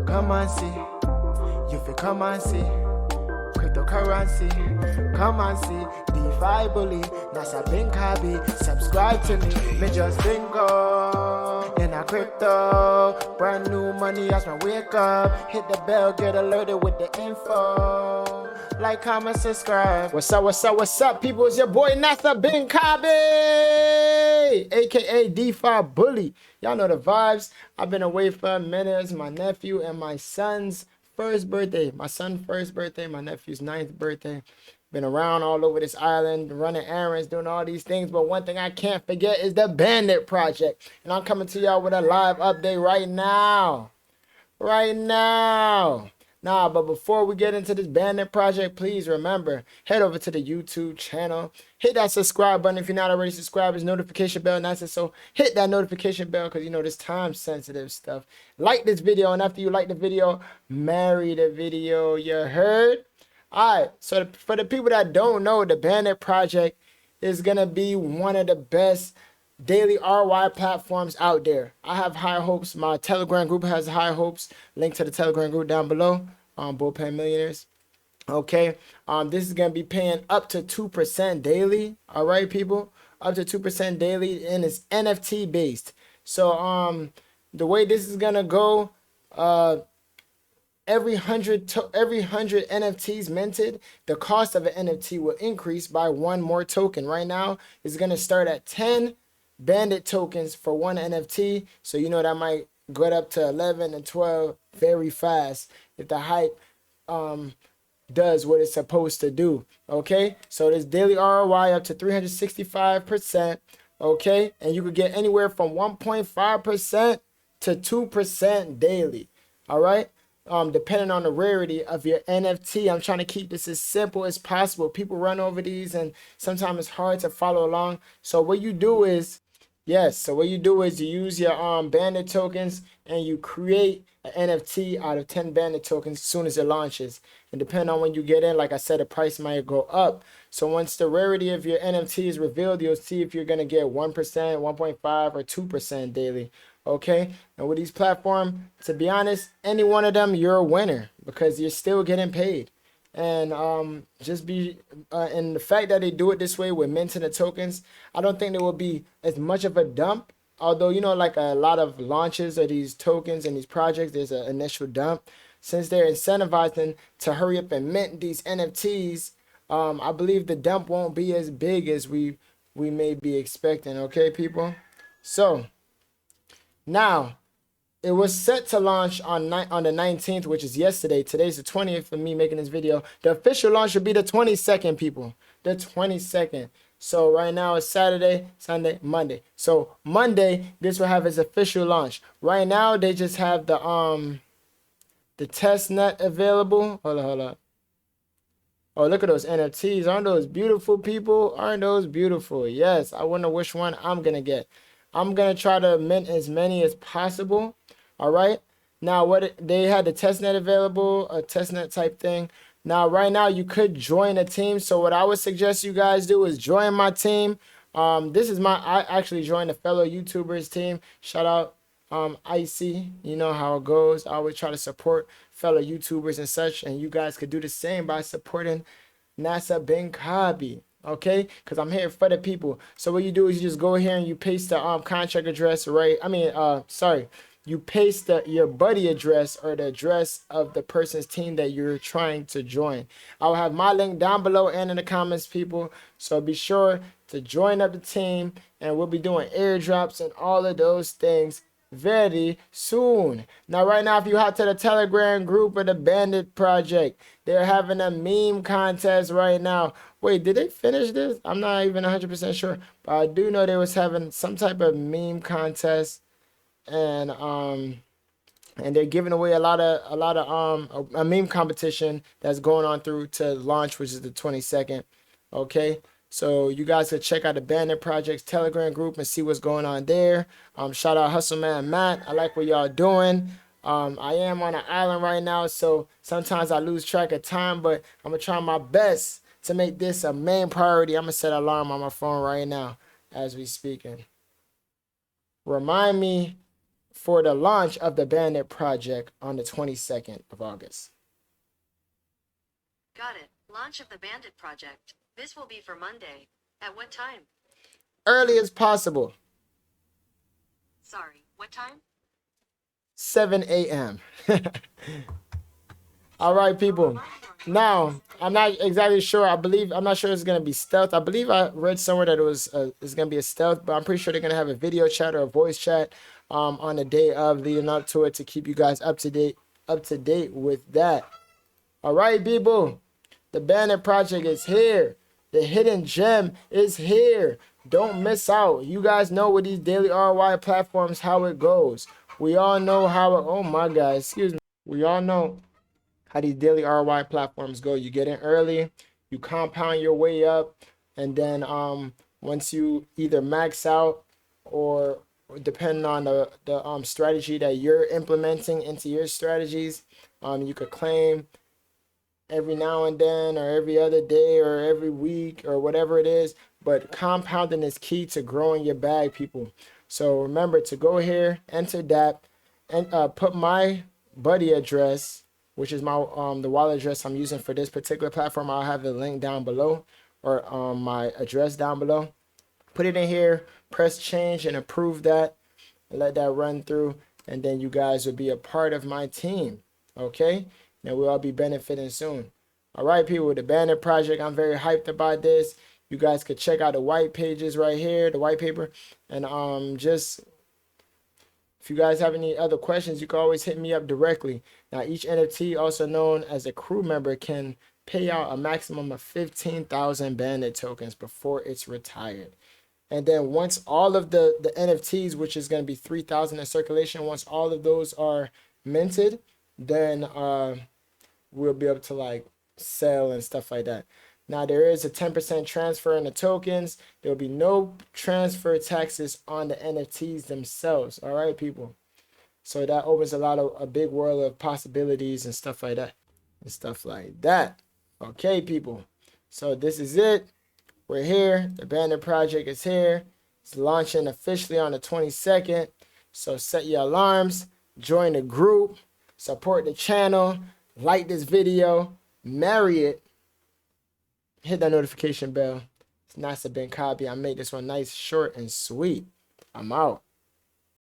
Come and see. You feel come and see. Cryptocurrency. Come and see. Defi bully. Nasa Binkabi. Subscribe to me. Me just bingo. In a crypto. Brand new money as I wake up. Hit the bell. Get alerted with the info. Like, comment, subscribe. What's up, people? It's your boy Nasa Binkabi, aka DeFi Bully. Y'all know the vibes. I've been away for a minute. It's my nephew and my son's first birthday. My son's first birthday, my nephew's 9th birthday. Been around all over this island, running errands, doing all these things. But one thing I can't forget is the Bandit project. And I'm coming to y'all with a live update right now. But before we get into this Bandit project, please remember, head over to the YouTube channel. Hit that subscribe button if you're not already subscribed. There's notification bell, and so hit that notification bell because you know this time-sensitive stuff. Like this video, and after you like the video, marry the video. You heard? All right, so for the people that don't know, the Bandit project is going to be one of the best daily ROI platforms out there. I have high hopes. My Telegram group has high hopes. Link to the Telegram group down below. Bullpen Millionaires. Okay. This is gonna be paying up to 2% daily. All right, people. Up to 2% daily, and it's NFT based. So the way this is gonna go, every 100 NFTs minted, the cost of an NFT will increase by one more token. Right now, it's gonna start at 10 Bandit tokens for one NFT. So you know that might get up to 11 and 12 very fast if the hype does what it's supposed to do. Okay, so this daily ROI up to 365%. Okay, and you could get anywhere from 1.5% to 2% daily. All right, depending on the rarity of your NFT. I'm trying to keep this as simple as possible. People run over these and sometimes it's hard to follow along. So what you do is you use your Bandit tokens and you create an NFT out of 10 Bandit tokens as soon as it launches. And depending on when you get in, like I said, the price might go up. So once the rarity of your NFT is revealed, you'll see if you're going to get 1%, 1.5, or 2% daily. Okay? And with these platforms, to be honest, any one of them, you're a winner because you're still getting paid. And and the fact that they do it this way with minting the tokens, I don't think there will be as much of a dump. Although, you know, like a lot of launches of these tokens and these projects, there's an initial dump. Since they're incentivizing to hurry up and mint these NFTs, I believe the dump won't be as big as we may be expecting. Okay, people? So now, it was set to launch on the 19th, which is yesterday. Today's the 20th for me making this video. The official launch will be the 22nd, people. The 22nd. So right now it's Saturday, Sunday, Monday. So Monday, this will have its official launch. Right now, they just have the test net available. Hold on. Oh, look at those NFTs. Aren't those beautiful, people? Aren't those beautiful? Yes, I wonder which one I'm going to get. I'm going to try to mint as many as possible. All right. Now, they had the testnet available, a testnet type thing. Now, right now, you could join a team. So what I would suggest you guys do is join my team. I actually joined a fellow YouTubers team. Shout out Icy. You know how it goes. I always try to support fellow YouTubers and such. And you guys could do the same by supporting Nasa Binkabi. Okay, because I'm here for the people. So what you do is you just go here and you paste the contract address, right? You paste your buddy address or the address of the person's team that you're trying to join. I'll have my link down below and in the comments, people. So be sure to join up the team, and we'll be doing airdrops and all of those things very soon. Now, right now, if you hop to the Telegram group of the Bandit project, they're having a meme contest right now. Wait, did they finish this? I'm not even 100% sure, but I do know they was having some type of meme contest, and they're giving away a lot of a meme competition that's going on through to launch, which is the 22nd. Okay. So you guys could check out the Bandit Project's Telegram group and see what's going on there. Shout out Hustle Man Matt. I like what y'all doing. I am on an island right now, so sometimes I lose track of time, but I'm going to try my best to make this a main priority. I'm going to set an alarm on my phone right now as we speaking. Remind me for the launch of the Bandit project on the 22nd of August. Got it. Launch of the Bandit project. This will be for Monday. At what time? Early as possible. Sorry, what time? 7 a.m. All right, people. Now, I'm not exactly sure. I'm not sure it's going to be stealth. I believe I read somewhere that it's going to be a stealth, but I'm pretty sure they're going to have a video chat or a voice chat on the day of leading up to it to keep you guys up to date with that. All right, people. The Bandit project is here. The hidden gem is here. Don't miss out. You guys know with these daily ROI platforms how it goes. We all know how it, oh my God, excuse me. We all know how these daily ROI platforms go. You get in early, you compound your way up, and then once you either max out or depending on the strategy that you're implementing into your strategies, you could claim every now and then or every other day or every week or whatever it is. But compounding is key to growing your bag, people. So remember to go here, enter that, and put my buddy address, which is my the wallet address I'm using for this particular platform. I'll have the link down below, or my address down below. Put it in here, press change and approve that, and let that run through, and then you guys will be a part of my team. Okay, now we'll all be benefiting soon. All right, people, with the Bandit project, I'm very hyped about this. You guys could check out the white pages right here, the white paper, and just if you guys have any other questions, you can always hit me up directly. Now, each NFT, also known as a crew member, can pay out a maximum of 15,000 Bandit tokens before it's retired. And then once all of the NFTs, which is going to be 3,000 in circulation, once all of those are minted, then we'll be able to like sell and stuff like that. Now, there is a 10% transfer in the tokens. There will be no transfer taxes on the NFTs themselves. All right, people. So that opens a big world of possibilities and stuff like that. Okay, people. So this is it. We're here. The Bandit project is here. It's launching officially on the 22nd. So set your alarms. Join the group. Support the channel. Like this video. Marry it. Hit that notification bell. It's Nasa Ben Kabi. I made this one nice, short, and sweet. I'm out.